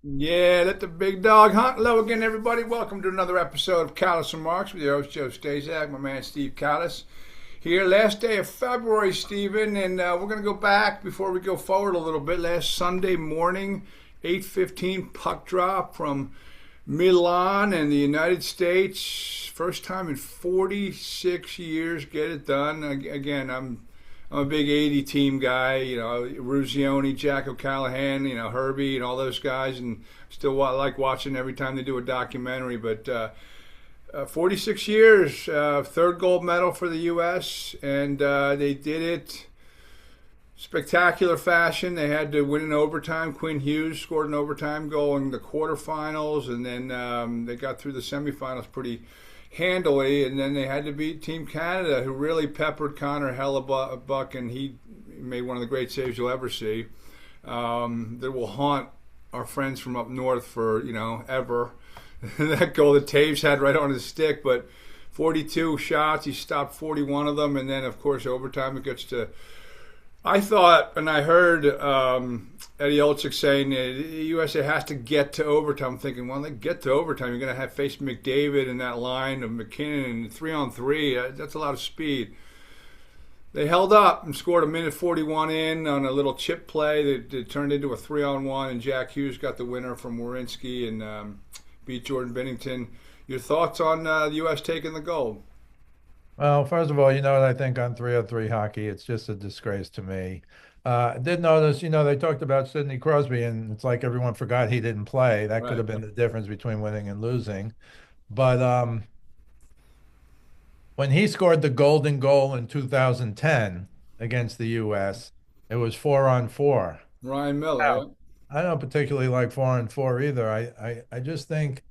Yeah, let the big dog hunt. Hello again, everybody. Welcome to another episode of Kallas Remarks with your host, Joe Staszak, my man, Steve Kallas. Here, last day of February, Stephen, and we're going to go back before we go forward a little bit. Last Sunday morning, 8:15 puck drop from Milan and the United States. First time in 46 years, get it done. Again, I'm a big 80 team guy, Ruzioni, Jack O'Callahan, Herbie and all those guys, and still like watching every time they do a documentary. But 46 years, third gold medal for the U.S., and they did it spectacular fashion. They had to win in overtime. Quinn Hughes scored an overtime goal in the quarterfinals, and then they got through the semifinals pretty handily, and then they had to beat Team Canada, who really peppered Connor Hellebuck, and he made one of the great saves you'll ever see. That will haunt our friends from up north for ever. That goal that Taves had right on his stick, but 42 shots, he stopped 41 of them, and then of course overtime it gets to. I thought, and I heard Eddie Olczyk saying that the USA has to get to overtime. I'm thinking, well, they get to overtime, you're going to have face McDavid in that line of McKinnon and 3-on-3. That's a lot of speed. They held up and scored a minute 41 in on a little chip play that turned into a 3-on-1, and Jack Hughes got the winner from Werenski and beat Jordan Binnington. Your thoughts on the U.S. taking the gold? Well, first of all, you know what I think on 303 hockey? It's just a disgrace to me. I did notice, they talked about Sidney Crosby, and it's like everyone forgot he didn't play. That could Right. have been the difference between winning and losing. But when he scored the golden goal in 2010 against the US, it was 4-on-4. Ryan Miller, Now, yeah. I don't particularly like 4-on-4 either. I just think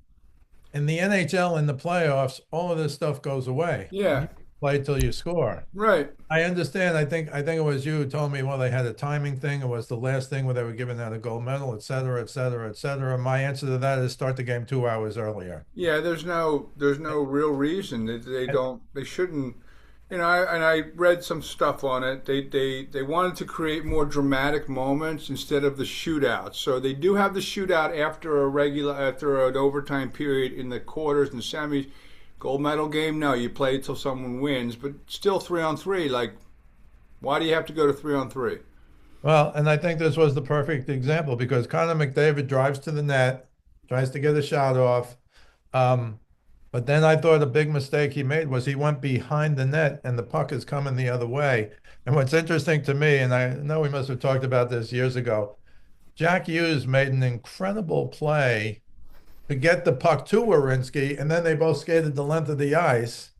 in the NHL in the playoffs, all of this stuff goes away. Yeah, You play till you score. right. I understand. I think it was you who told me, well, they had a timing thing. It was the last thing where they were giving out a gold medal, et cetera, et cetera, et cetera. My answer to that is start the game 2 hours earlier. Yeah, there's no real reason that they shouldn't. I read some stuff on it. They wanted to create more dramatic moments instead of the shootout. So they do have the shootout after an overtime period in the quarters and semis. Gold medal game, no, you play till someone wins, but still 3-on-3. Like, why do you have to go to 3-on-3? Well, and I think this was the perfect example because Connor McDavid drives to the net, tries to get a shot off. Um, but then I thought a big mistake he made was he went behind the net and the puck is coming the other way. And what's interesting to me, and I know we must have talked about this years ago, Jack Hughes made an incredible play to get the puck to Werenski, and then they both skated the length of the ice.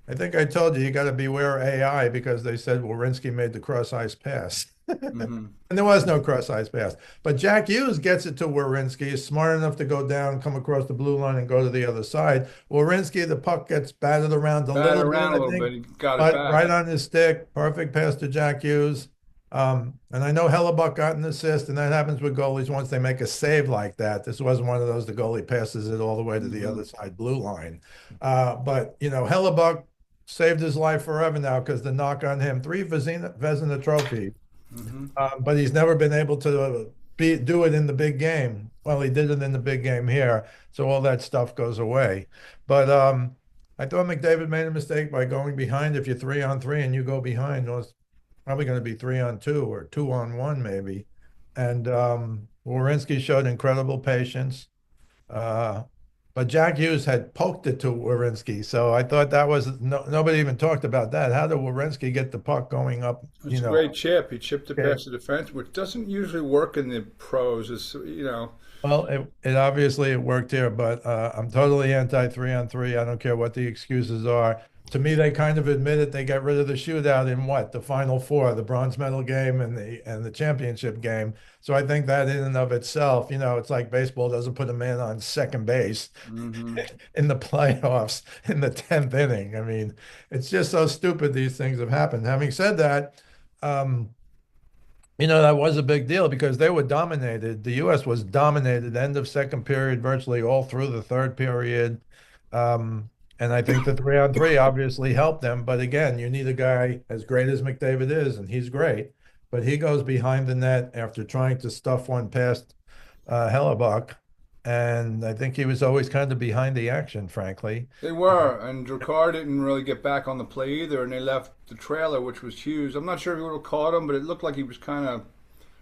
I think I told you got to beware AI because they said Werenski made the cross ice pass. Mm-hmm. And there was no cross ice pass. But Jack Hughes gets it to Werenski, is smart enough to go down, come across the blue line, and go to the other side. Werenski, the puck gets batted around a Bat little bit, around a I little bit, think, he got it but back. right on his stick. Perfect pass to Jack Hughes. And I know Hellebuck got an assist, and that happens with goalies once they make a save like that. This wasn't one of those, the goalie passes it all the way to the Mm-hmm. other side blue line. But Hellebuck saved his life forever now because the knock on him, three Vezina trophies, Mm-hmm. but he's never been able to do it in the big game. Well, he did it in the big game here, so all that stuff goes away. But I thought McDavid made a mistake by going behind. If you're 3-on-3 and you go behind, well, it's probably going to be 3-on-2 or 2-on-1 maybe. And Werenski showed incredible patience. Uh, but Jack Hughes had poked it to Werenski, so I thought that was nobody even talked about that. How did Werenski get the puck going up? It's a great chip. He chipped it Okay. past the defense, which doesn't usually work in the pros. Well, it obviously it worked here, but I'm totally anti 3-on-3. I don't care what the excuses are. To me, they kind of admitted they got rid of the shootout in what the Final Four, the bronze medal game and the championship game. So I think that in and of itself, it's like baseball doesn't put a man on second base Mm-hmm. in the playoffs in the 10th inning. I mean, it's just so stupid these things have happened. Having said that, um, that was a big deal because they were dominated. The U.S. was dominated end of second period, virtually all through the third period. And I think the 3-on-3 obviously helped them. But again, you need a guy as great as McDavid is, and he's great, but he goes behind the net after trying to stuff one past Hellebuck. And I think he was always kind of behind the action, frankly. They were, and Drakkar didn't really get back on the play either, and they left the trailer, which was huge. I'm not sure if he would have caught him, but it looked like he was kind of,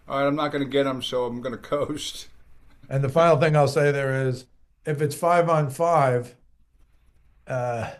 all right, I'm not going to get him, so I'm going to coast. And the final thing I'll say there is if it's 5-on-5, uh,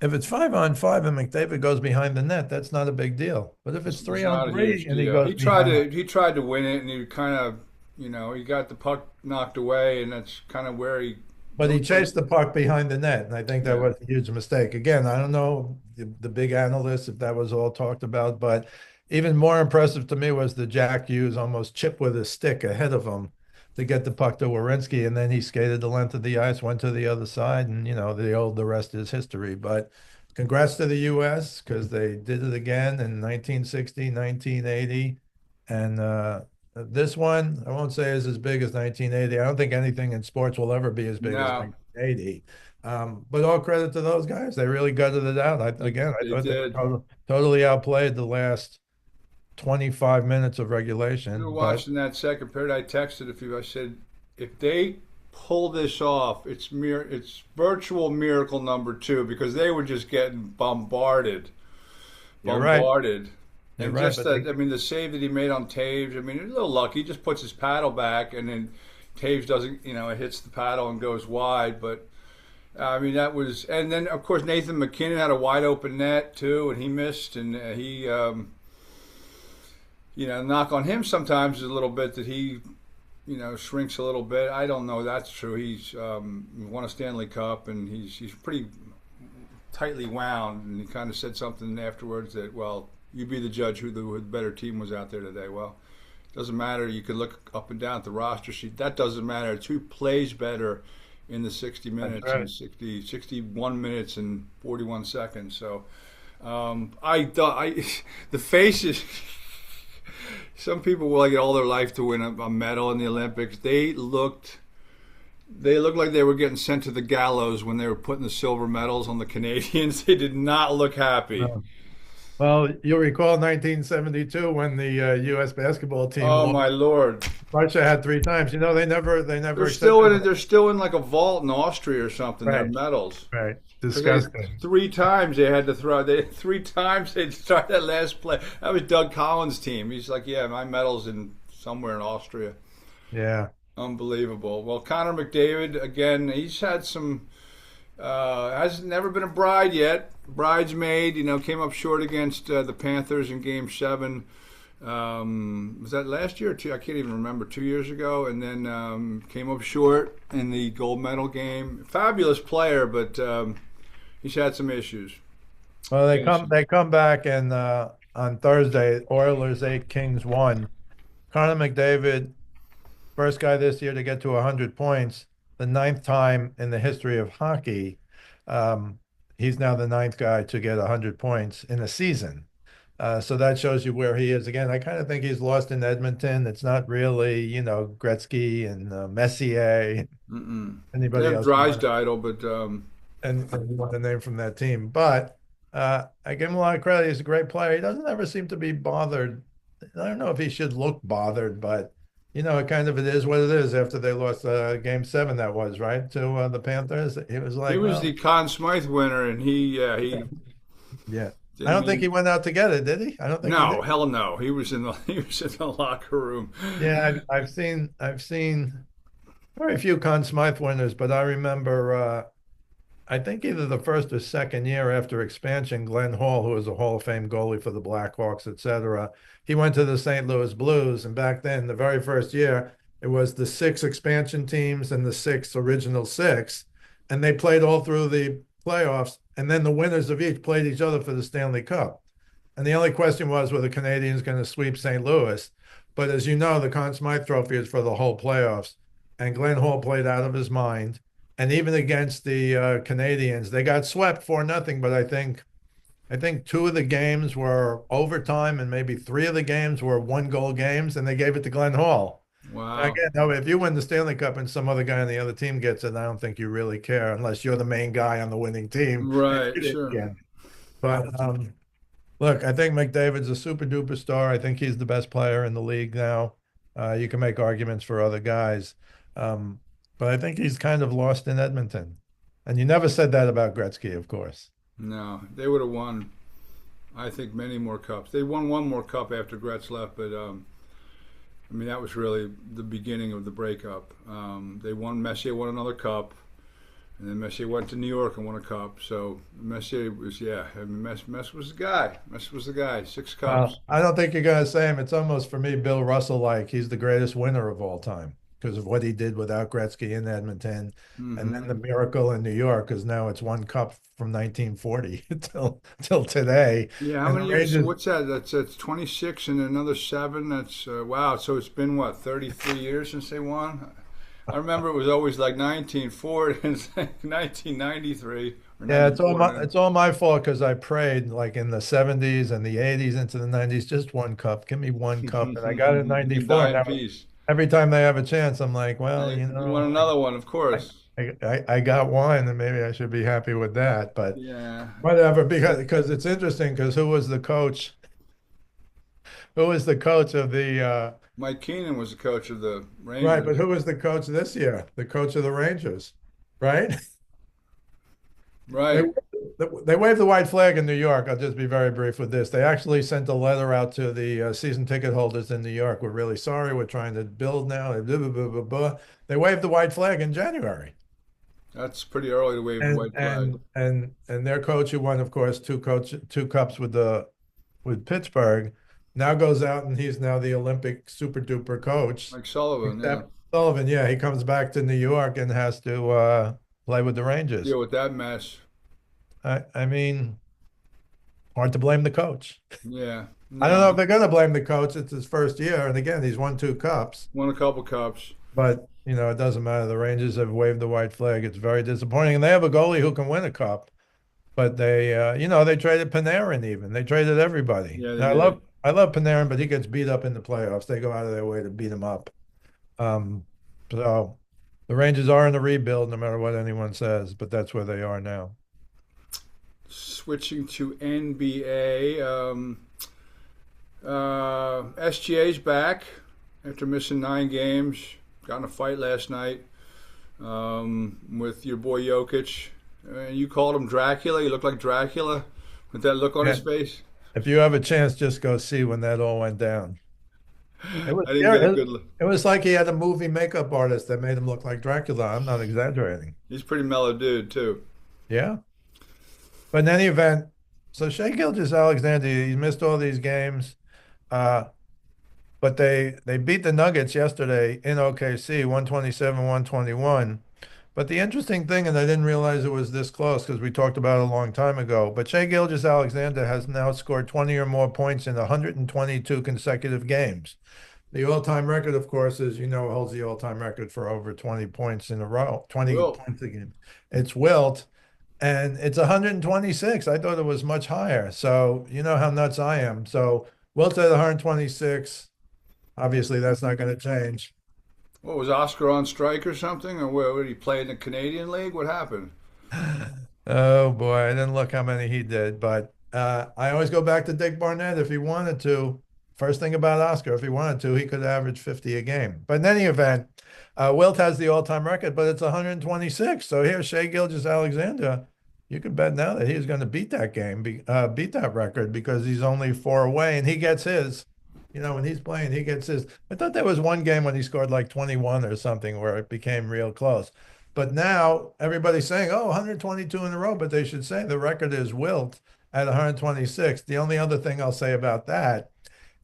if it's 5-on-5 and McDavid goes behind the net, that's not a big deal. But if it's It's three on not a three huge and he deal. goes behind, He tried to win it, and he kind of, he got the puck knocked away, and that's kind of where he but he looked like, chased the puck behind the net, and I think that yeah, was a huge mistake. Again, I don't know the big analysts if that was all talked about, but even more impressive to me was the Jack Hughes almost chip with his stick ahead of him to get the puck to Werenski, and then he skated the length of the ice, went to the other side, and the rest is history. But congrats to the U.S. because they did it again in 1960, 1980, and this one, I won't say is as big as 1980. I don't think anything in sports will ever be as big as no, 1980. But all credit to those guys. They really gutted it out. I they thought they did. totally outplayed the last 25 minutes of We were regulation. But watching that second period. I texted a few. I said, if they pull this off, it's virtual miracle number two because they were just getting you're right. bombarded. You're And right. just But that, I mean, the save that he made on Taves. I mean, a little lucky. He just puts his paddle back, and then Taves doesn't. It hits the paddle and goes wide. But I mean, that was. And then of course Nathan McKinnon had a wide open net too, and he missed. And he, knock on him sometimes is a little bit that he, shrinks a little bit. I don't know. That's true. He's won a Stanley Cup, and he's pretty tightly wound. And he kind of said something afterwards that, well, you be the judge who the better team was out there today. Well, it doesn't matter. You could look up and down at the roster sheet. That doesn't matter. It's who plays better in the 60 that's minutes right. and 61 minutes and 41 seconds. So I thought the faces. Some people will get all their life to win a medal in the Olympics. They looked like they were getting sent to the gallows when they were putting the silver medals on the Canadians. They did not look happy. No. Well, you'll recall 1972 when the U.S. basketball team Oh lost. my lord! Russia had three times. They never They're still accepted. they're still in like a vault in Austria or something. Their Right, medals. right. Because Disgusting. three times they had to throw. Three times they started that last play. That was Doug Collins' team. He's like, yeah, my medal's in somewhere in Austria. Yeah. Unbelievable. Well, Connor McDavid again. He's had some. Has never been a bride yet. Bridesmaid, came up short against the Panthers in Game 7. Was that last year or two? I can't even remember. 2 years ago, and then came up short in the gold medal game. Fabulous player, but he's had some issues. Well, they come back and on Thursday, Oilers 8, Kings 1. Connor McDavid, first guy this year to get to 100 points, the ninth time in the history of hockey. Um, he's now the ninth guy to get 100 points in a season. So that shows you where he is. Again, I kind of think he's lost in Edmonton. It's not really, Gretzky and Messier, Mm-mm. They anybody have else you want Drysdale, but and you want to name from that team. But I give him a lot of credit. He's a great player. He doesn't ever seem to be bothered. I don't know if he should look bothered, but it is what it is. After they lost Game 7, that was right to the Panthers. He was he like, was well, the Conn Smythe winner, and he yeah. I didn't don't think he. he went out to get it, did he? I don't think he No, did. hell no. He was in the he was in the locker room. Yeah, I've seen very few Conn Smythe winners, but I remember I think either the first or second year after expansion, Glenn Hall, who was a Hall of Fame goalie for the Blackhawks, etc., he went to the St. Louis Blues. And back then, the very first year, it was the six expansion teams and the six original six. And they played all through the playoffs. And then the winners of each played each other for the Stanley Cup. And the only question was, were the Canadians going to sweep St. Louis? But as you know, the Conn Smythe Trophy is for the whole playoffs. And Glenn Hall played out of his mind. And even against the Canadians, they got swept 4-0. But I think two of the games were overtime, and maybe three of the games were one-goal games, and they gave it to Glenn Hall. Wow. Again, no, if you win the Stanley Cup and some other guy on the other team gets it, I don't think you really care unless you're the main guy on the winning team. And Right, you didn't sure. get it. But look, I think McDavid's a super duper star. I think he's the best player in the league now. You can make arguments for other guys. Um, but I think he's kind of lost in Edmonton. And you never said that about Gretzky, of course. No, they would have won. I think many more cups. They won one more cup after Gretz left, but I mean that was really the beginning of the breakup. They won. Messier won another cup, and then Messier went to New York and won a cup. So Messier was, yeah. I mean, Mess was the guy. Mess was the guy. Six cups. I don't think you're going to say him. It's almost for me, Bill Russell, like he's the greatest winner of all time because of what he did without Gretzky in Edmonton. And then Mm-hmm. the miracle in New York is now it's one cup from 1940 till today. Yeah, how And the many years? So Rangers, what's that? That's 26 and another seven. That's wow. So it's been what 33 years since they won. I remember it was always like 1940 and it's like 1993 or yeah, 94 now. it's all my fault because I prayed like in the 70s and the 80s into the 90s, just one cup. Give me one cup. And I got it in You can die 94. in Now peace. every time they have a chance, I'm like, well, And you want another one, of course. I got one, and maybe I should be happy with that. But Yeah. whatever, because it's interesting. Because who was the coach? Who was the coach of the Mike Keenan was the coach of the right? But Rangers. who was the coach this year? The coach of the Rangers, right? They Right. they waved the white flag in New York. I'll just be very brief with this. They actually sent a letter out to the season ticket holders in New York. We're really sorry. We're trying to build now. Blah, blah, blah, blah, blah. They waved the white flag in January. That's pretty early to wave the white flag. And their coach, who won, of course, two cups with Pittsburgh, now goes out and he's now the Olympic super duper coach. Mike Sullivan, yeah. Except Sullivan, yeah, he comes back to New York and has to play with the Rangers. Deal with that mess. I mean, hard to blame the coach. Yeah. I don't know No. if they're going to blame the coach. It's his first year, and again, he's won two cups. Won a couple cups. But it doesn't matter. The Rangers have waved the white flag. It's very disappointing, and they have a goalie who can win a cup. But they traded Panarin even. They traded everybody. Yeah, they And did. I love Panarin, but he gets beat up in the playoffs. They go out of their way to beat him up. Um, so the Rangers are in a rebuild, no matter what anyone says. But that's where they are now. Switching to NBA. SGA's back after missing 9 games. Got in a fight last night with your boy Jokic. You called him Dracula. He looked like Dracula with that look on Yeah. his face. If you have a chance, just go see when that all went down. It was I didn't get a scary. good look. It was like he had a movie makeup artist that made him look like Dracula. I'm not exaggerating. He's a pretty mellow dude too. Yeah. But in any event, so Shea Gilgeous-Alexander, he's missed all these games. Uh, but they beat the Nuggets yesterday in OKC, 127-121. But the interesting thing, and I didn't realize it was this close because we talked about it a long time ago, but Shea Gilgeous-Alexander has now scored 20 or more points in 122 consecutive games. The all-time record, of course, is, holds the all-time record for over 20 points in a row, 20 Wilt. points a game. It's Wilt, and it's 126. I thought it was much higher. So you know how nuts I am. So Wilt's at 126. Obviously, that's not going to change. What was Oscar on strike or something? Or where did he play in the Canadian League? What happened? Oh boy, I didn't look how many he did, but I always go back to Dick Barnett. If he wanted to, first thing about Oscar, if he wanted to, he could average 50 a game. But in any event, Wilt has the all-time record, but it's 126. So here, Shea Gilgeous-Alexander, you could bet now that he's going to beat that beat that record because he's only four away and he gets his. When he's playing, he gets his. I thought there was one game when he scored like 21 or something where it became real close. But now everybody's saying, oh, 122 in a row, but they should say the record is Wilt at 126. The only other thing I'll say about that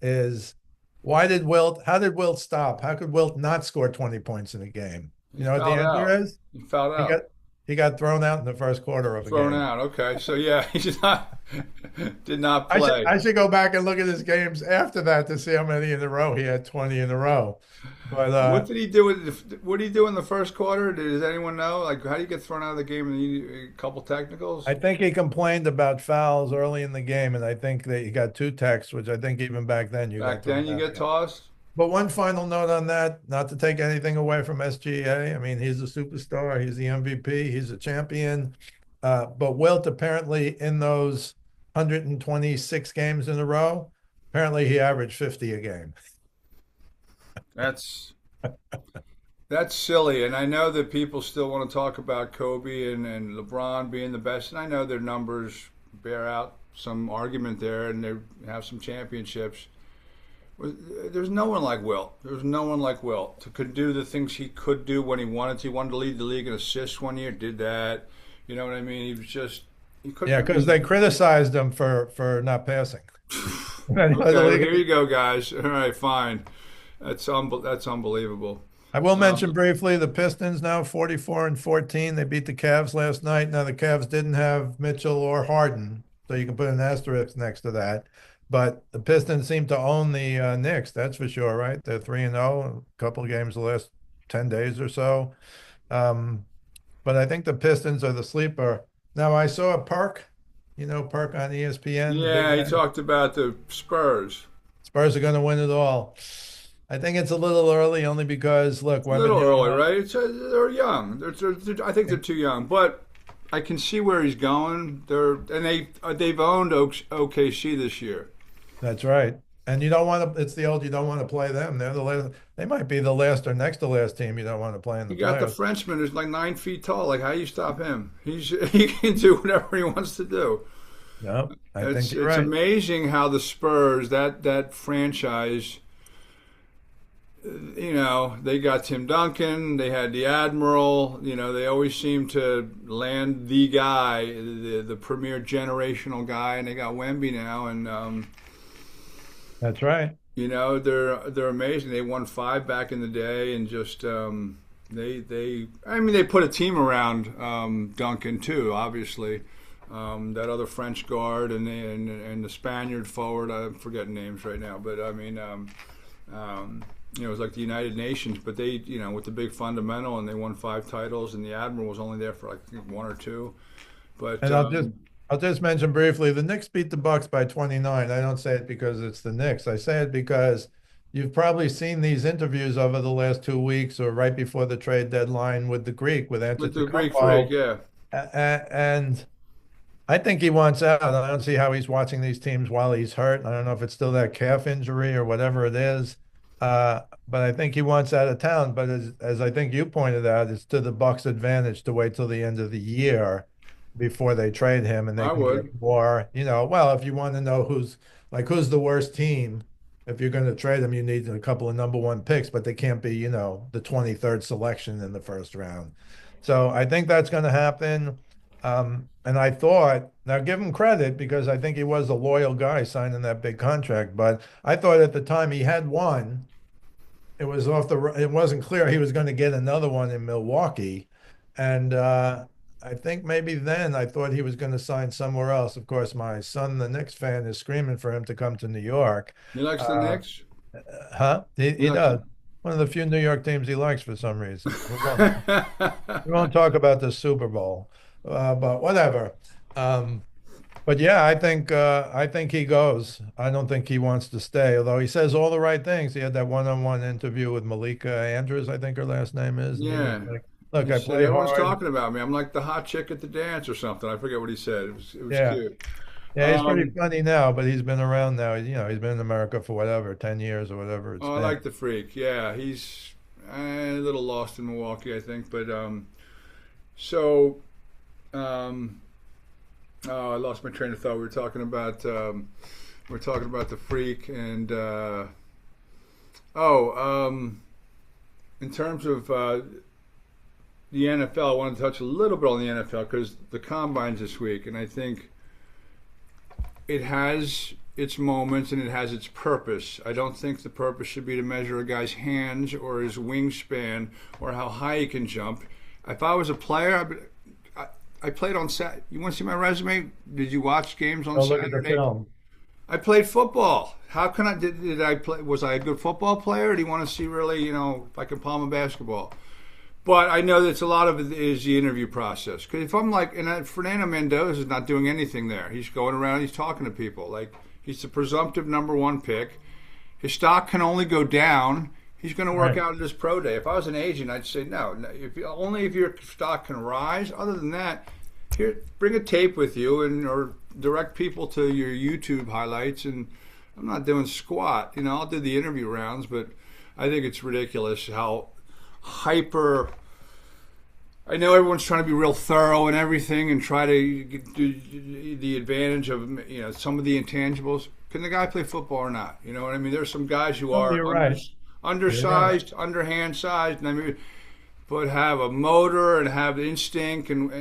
is how did Wilt stop? How could Wilt not score 20 points in a game? He You know what the fouled answer out. is? He fouled He got out. he got thrown out in the first quarter of a Thrown game. out. Okay. So yeah, he did not I should play. I should go back and look at his games after that to see how many in a row he had 20 in a row. But What did he do what did he do in the first quarter? Does anyone know? Like, how do you get thrown out of the game in a couple technicals? I think he complained about fouls early in the game, and I think that he got two texts, which I think even back then you Back got then, thrown you out. get tossed. But one final note on that, not to take anything away from SGA. I mean, he's a superstar. He's the MVP. He's a champion. But Wilt apparently in those 126 games in a row, apparently he averaged 50 a game. That's That's silly, and I know that people still want to talk about Kobe and LeBron being the best, and I know their numbers bear out some argument there, and they have some championships. There's no one like Wilt. There's no one like Wilt to could do the things he could do when he wanted to. He wanted to lead the league in assists one year, did that. You know what I mean? He was just he Yeah, couldn't. because they criticized him for not passing. Okay, well, here you go, guys. All right, fine. That's unbelievable. I will mention Um, briefly the Pistons now 44-14. They beat the Cavs last night. Now the Cavs didn't have Mitchell or Harden, so you can put an asterisk next to that. But the Pistons seem to own the Knicks, that's for sure, right? They're 3-0, a couple of games the last 10 days or so. Um, but I think the Pistons are the sleeper. Now I saw Perk, Perk on ESPN, the big yeah, he guy. talked about the Spurs. Spurs are going to win it all. I think it's a little early only because, look, A little early, right? They're young. I think they're too young, but I can see where he's going. They've owned OKC this year. That's right. And you don't want to, it's the old, you don't want to play them. They're the last, they might be the last or next to last team you don't want to play in the You got the playoffs. Frenchman who's like 9 feet tall. Like, how you stop him? He can do whatever he wants to do. No, I think It's you're it's right. amazing how the Spurs that franchise. They got Tim Duncan. They had the Admiral. They always seem to land the guy, the premier generational guy, and they got Wemby now, and That's right. they're amazing. They won five back in the day, and just they put a team around Duncan too, obviously. That other French guard and the Spaniard forward. I'm forgetting names right now, but I mean. It was like the United Nations, but they, with the big fundamental, and they won five titles, and the Admiral was only there for like I think one or two. But And I'll just mention briefly, the Knicks beat the Bucks by 29. I don't say it because it's the Knicks. I say it because you've probably seen these interviews over the last 2 weeks or right before the trade deadline with the Greek, with with the Greek freak, Antetokounmpo. yeah, And I think he wants out. I don't see how he's watching these teams while he's hurt. I don't know if it's still that calf injury or whatever it is. But I think he wants out of town. But as I think you pointed out, it's to the Bucks' advantage to wait till the end of the year before they trade him, and they I can get would. more. Well, if you want to know who's the worst team, if you're going to trade him, you need a couple of number one picks, but they can't be, the 23rd selection in the first round. So I think that's going to happen. And I thought, now give him credit because I think he was a loyal guy signing that big contract. But I thought at the time he had one. It wasn't clear he was going to get another one in Milwaukee. And I think maybe then I thought he was going to sign somewhere else. Of course, my son, the Knicks fan, is screaming for him to come to New York. He likes the Uh, Knicks. huh? He, He he likes does. them. One of the few New York teams he likes for some reason. We won't talk about the Super Bowl, but whatever. Um, but yeah, I think he goes. I don't think he wants to stay, although he says all the right things. He had that one-on-one interview with Malika Andrews, I think her last name is, and he was Yeah, like, "Look, he I said play everyone's hard." talking about me. I'm like the hot chick at the dance or something. I forget what he said. It was Yeah, cute. yeah, he's pretty Um, funny now, but he's been around now. He's been in America for whatever, 10 years or whatever it's oh, I been. like the freak. Yeah, he's a little lost in Milwaukee, I think. But so. Um, Oh, I lost my train of thought. We were talking about the freak and in terms of the NFL, I want to touch a little bit on the NFL because the combine's this week, and I think it has its moments and it has its purpose. I don't think the purpose should be to measure a guy's hands or his wingspan or how high he can jump. If I was a player, I played on Sat. You want to see my resume? Did you watch games on Oh, look at the Saturday? film. I played football. How can I? Did I play? Was I a good football player? Or do you want to see really? If I can palm a basketball? But I know that a lot of it is the interview process. Because if I'm like, and Fernando Mendoza is not doing anything there. He's going around. He's talking to people. Like he's the presumptive number one pick. His stock can only go down. He's going to work Right. out at his pro day. If I was an agent, I'd say no. Only if your stock can rise. Other than that, here, bring a tape with you or direct people to your YouTube highlights. And I'm not doing squat. I'll do the interview rounds, but I think it's ridiculous how hyper. I know everyone's trying to be real thorough and everything, and try to do the advantage of some of the intangibles. Can the guy play football or not? You know what I mean? There's some guys who Oh, are you're right. You're right. undersized, underhand sized, and I mean, but have a motor and have instinct, and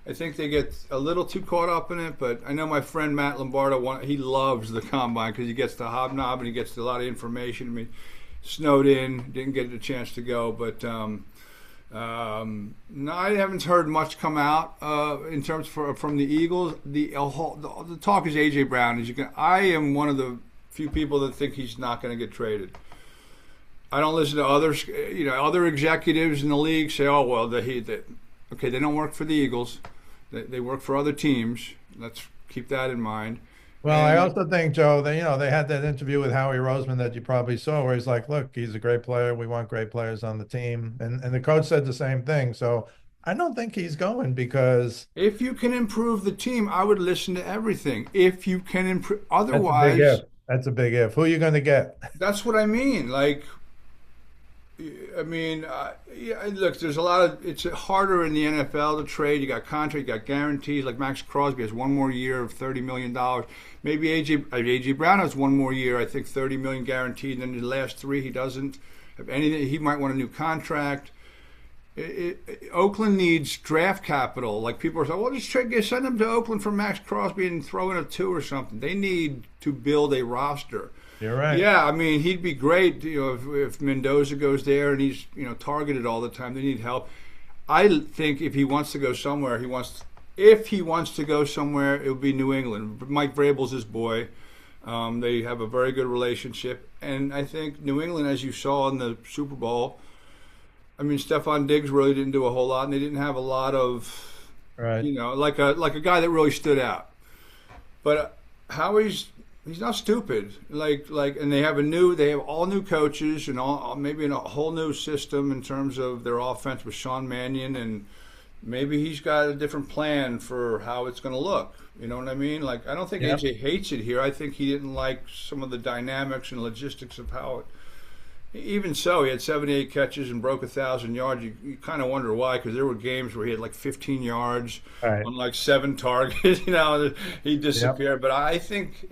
I think they get a little too caught up in it. But I know my friend Matt Lombardo, he loves the combine because he gets to hobnob and he gets a lot of information. I mean, snowed in, didn't get a chance to go, but. No, I haven't heard much come out in terms from the Eagles. The talk is AJ Brown. I am one of the few people that think he's not going to get traded. I don't listen to others. Other executives in the league say, "Oh well, okay, they don't work for the Eagles. They work for other teams. Let's keep that in mind." Well, I And also think, Joe, that they had that interview with Howie Roseman that you probably saw, where he's like, "Look, he's a great player. We want great players on the team," and the coach said the same thing. So I don't think he's going because if you can improve the team, I would listen to everything. If you can improve, that's a big if. otherwise, That's a big if. Who are you going to get? that's what I mean. Like I mean, yeah, look, there's a lot of. It's harder in the NFL to trade. You got contract, you got guarantees. Like Max Crosby has one more year of $30 million. Maybe AJ Brown has one more year. I think 30 million guaranteed. And then the last three, he doesn't have anything. He might want a new contract. Oakland needs draft capital. Like people are saying, well, just send them to Oakland for Max Crosby and throw in a two or something. They need to build a roster. You're right. Yeah, I mean, he'd be great, if Mendoza goes there and he's, targeted all the time. They need help. I think if he wants to go somewhere, if he wants to go somewhere, it would be New England. Mike Vrabel's his boy. They have a very good relationship, and I think New England, as you saw in the Super Bowl, I mean, Stephon Diggs really didn't do a whole lot, and they didn't have a lot of, Right. like a guy that really stood out. But he's not stupid. And they have all new coaches and all maybe in a whole new system in terms of their offense with Sean Mannion, and maybe he's got a different plan for how it's going to look. You know what I mean? Like I don't think Yep. AJ hates it here. I think he didn't like some of the dynamics and logistics of how it. Even so, he had 78 catches and broke 1,000 yards. You kind of wonder why, because there were games where he had like 15 yards Right. on like 7 targets. He Yep. disappeared. But I think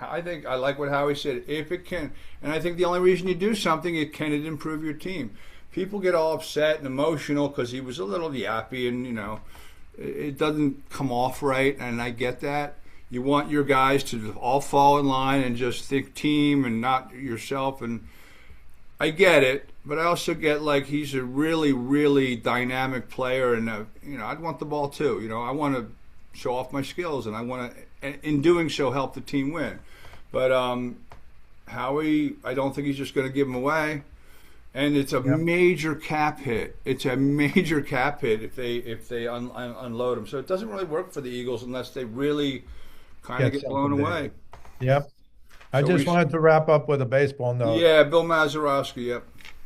I like what Howie said. If it can, and I think the only reason you do something, can it improve your team? People get all upset and emotional because he was a little yappy, and it doesn't come off right. And I get that. You want your guys to all fall in line and just think team and not yourself. And I get it, but I also get like he's a really, really dynamic player, and I'd want the ball too. I want to show off my skills, and I want to, in doing so, help the team win. But Howie, I don't think he's just going to give him away, and it's a Yep. major cap hit. It's a major cap hit if they unload him. So it doesn't really work for the Eagles unless they really kind of Get get blown something away. big. Yep. I So just wanted to wrap up with a baseball note. yeah, Bill Mazeroski. Yep.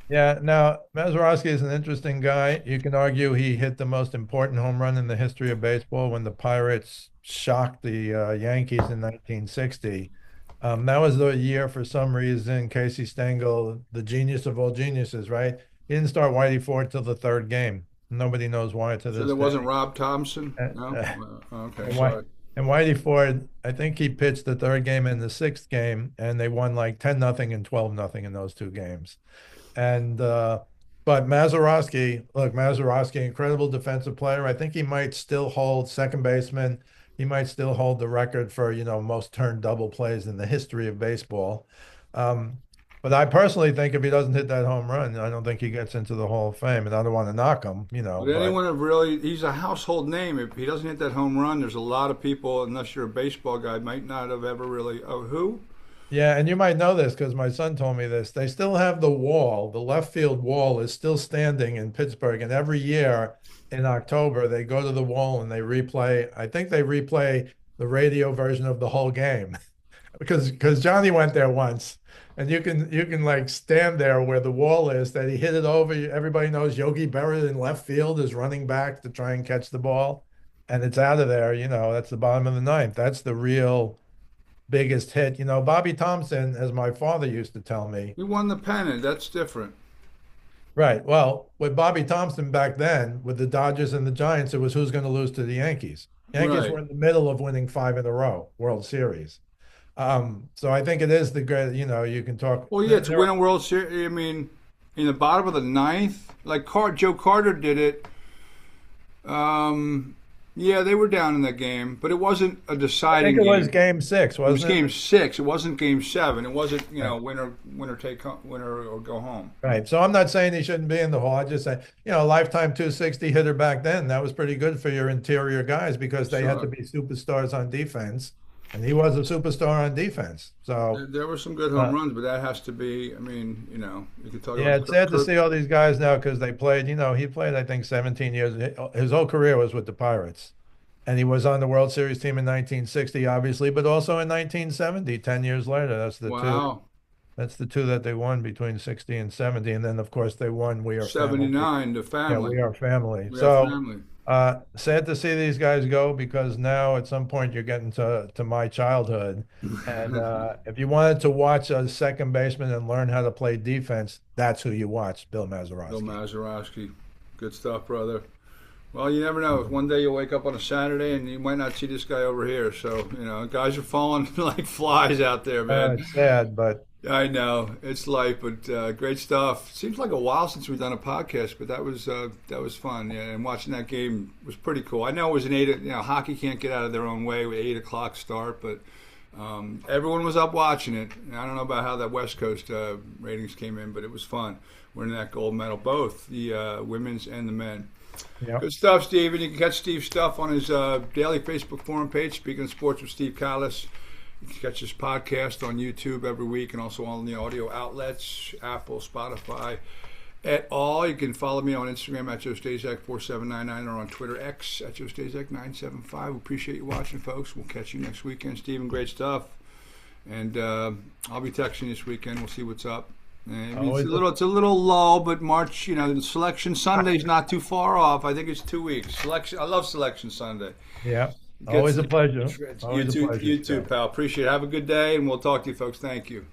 Yeah, now Mazeroski is an interesting guy. You can argue he hit the most important home run in the history of baseball when the Pirates shocked the Yankees in 1960. That was the year, for some reason, Casey Stengel, the genius of all geniuses, right? He didn't start Whitey Ford till the third game. Nobody knows why to So this there wasn't day. Rob Thompson? Uh, No? uh, Okay, and, White, sorry. and Whitey Ford, I think he pitched the third game and the sixth game, and they won like 10-0 and 12-0 in those two games. And but Mazeroski, look, Mazeroski, incredible defensive player. I think he might still hold second baseman. He might still hold the record for, most turned double plays in the history of baseball. Um, but I personally think if he doesn't hit that home run, I don't think he gets into the Hall of Fame. And I don't want to knock him, Would but anyone have really? He's a household name. If he doesn't hit that home run, there's a lot of people, unless you're a baseball guy, might not have ever really. Oh, who? yeah, and you might know this because my son told me this. They still have the wall. The left field wall is still standing in Pittsburgh, and every year in October they go to the wall and they replay. I think they replay the radio version of the whole game because Johnny went there once, and you can like stand there where the wall is that he hit it over. Everybody knows Yogi Berra in left field is running back to try and catch the ball, and it's out of there. That's the bottom of the ninth. That's the real biggest hit. Bobby Thompson, as my father used to tell me, He won the pennant. That's different. Right. Well, with Bobby Thompson back then, with the Dodgers and the Giants, it was who's going to lose to the Yankees. Yankees Right. were in the middle of winning five in a row, World Series. So I think it is the great, you can talk. Well, yeah, to win a World Series, I mean, in the bottom of the ninth, like Joe Carter did it. Um, yeah, they were down in that game, but it wasn't a I think deciding it was game. game six, It was wasn't game it? six. It wasn't game seven. It wasn't, Right. winner or go home. Right. So I'm not saying he shouldn't be in the Hall. I just say, lifetime 260 hitter back then, that was pretty good for your interior guys because they had to So be superstars on defense. And he was a superstar on defense. So, there were some good home uh, runs, but that has to be. I mean, you could talk yeah, about it's sad to Kirk. see all these guys now because they played, he played, I think, 17 years. His whole career was with the Pirates. And he was on the World Series team in 1960, obviously, but also in 1970, 10 years later. Wow, That's the two that they won between 60 and 70. And then, of course, they won We Are Family. 79, the Yeah, family. We Are Family. We have So family. sad to see these guys go because now at some point you're getting to my childhood. And if you wanted to watch a second baseman and learn how to play defense, that's who you watch, Bill Bill Mazeroski. Mazeroski. Good stuff, brother. Well, you never know. One day you'll wake up on a Saturday and you might not see this guy over here. So, guys are falling like flies out there, man. It's sad, but I know it's life, but great stuff. Seems like a while since we've done a podcast, but that was fun. Yeah, and watching that game was pretty cool. I know it was an eight. Hockey can't get out of their own way with 8 o'clock start, but everyone was up watching it. And I don't know about how that West Coast ratings came in, but it was fun winning that gold medal, both the women's and the men. yeah. Good stuff, Steve. And you can catch Steve's stuff on his daily Facebook forum page, Speaking of Sports with Steve Kallas. You can catch this podcast on YouTube every week and also on the audio outlets, Apple, Spotify, et al. You can follow me on Instagram at JoeStaszak4799 or on Twitter X at JoeStaszak975. We appreciate you watching, folks. We'll catch you next weekend. Steven, great stuff. And I'll be texting this weekend. We'll see what's up. I mean, Always it's a little lull, but March, the Selection Sunday's not too far off. I think it's 2 weeks. Selection, I love Selection Sunday. Yeah. It Always a gets- pleasure. You Always a too, pleasure. you too, pal. Appreciate it. Have a good day, and we'll talk to you, folks. Thank you.